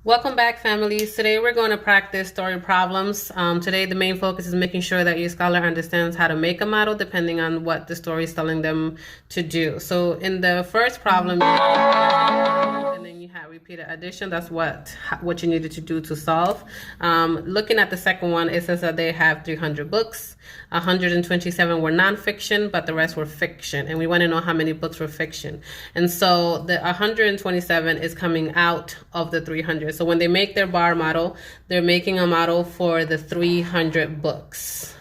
Welcome back, families. Today we're going to practice story problems. Today the main focus is making sure that your scholar understands how to make a model depending on what the story is telling them to do. So in the first problem, and then you have repeated addition. That's what you needed to do to solve. Looking at the second one, it says that they have 300 books. 127 were nonfiction, but the rest were fiction. And we want to know how many books were fiction. And so the 127 is coming out of the 300. So when they make their bar model, they're making a model for the 300 books.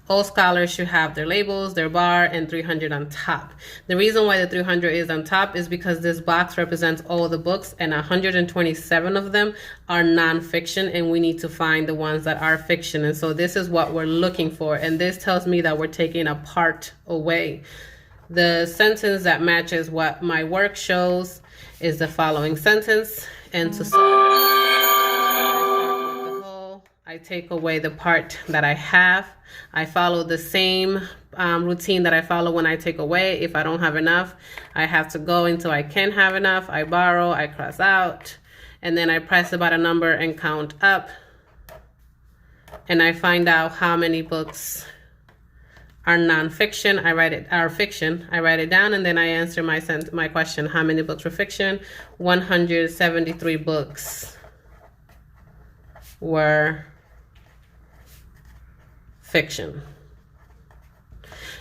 All scholars should have their labels, their bar, and 300 on top. The reason why the 300 is on top is because this box represents all the books, and 127 of them are nonfiction, and we need to find the ones that are fiction. And so this is what we're looking for, and this tells me that we're taking a part away. The sentence that matches what my work shows is the following sentence, and to I take away the part that I have. I follow the same routine that I follow when I take away. If I don't have enough, I have to go until I can have enough. I borrow, I cross out, and then I press about a number and count up. And I find out how many books are nonfiction. Are fiction. I write it down, and then I answer my question. How many books were fiction? 173 books were fiction.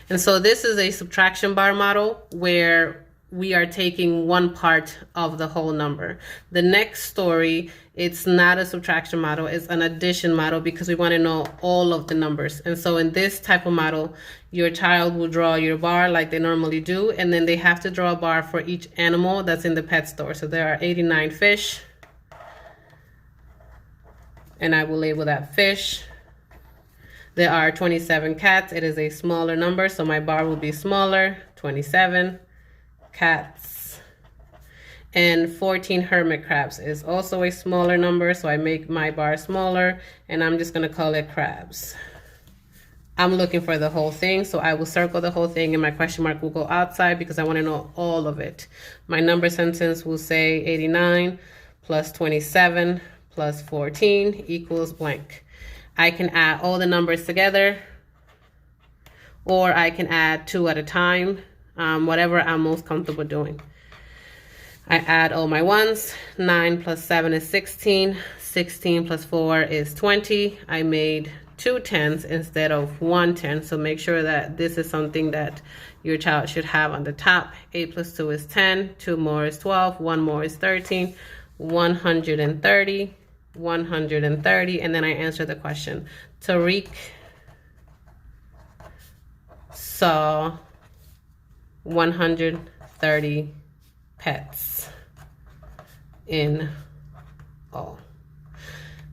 And so this is a subtraction bar model where we are taking one part of the whole number. The next story, it's not a subtraction model, it's an addition model because we want to know all of the numbers. And so in this type of model, your child will draw your bar like they normally do, and then they have to draw a bar for each animal that's in the pet store. So there are 89 fish, and I will label that fish. There are 27 cats. It is a smaller number, so my bar will be smaller. 27 cats. And 14 hermit crabs is also a smaller number, so I make my bar smaller, and I'm just going to call it crabs. I'm looking for the whole thing, so I will circle the whole thing, and my question mark will go outside because I want to know all of it. My number sentence will say 89 plus 27 plus 14 equals blank. I can add all the numbers together, or I can add two at a time, whatever I'm most comfortable doing. I add all my ones. 9 plus 7 is 16. 16 plus 4 is 20. I made 2 10s instead of 1 10, so make sure that this is something that your child should have on the top. 8 plus 2 is 10. 2 more is 12. 1 more is 13. 130. 130, and then I answer the question. Tariq saw 130 pets in all.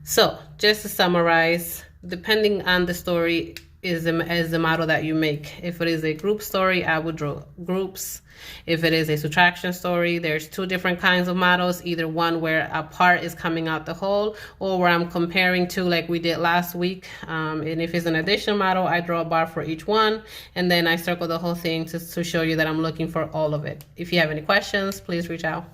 So just to summarize, depending on the story is the model that you make. If it is a group story, I would draw groups. If it is a subtraction story, there's two different kinds of models, either one where a part is coming out the whole, or where I'm comparing two like we did last week. And if it's an addition model, I draw a bar for each one, and then I circle the whole thing to show you that I'm looking for all of it. If you have any questions, please reach out.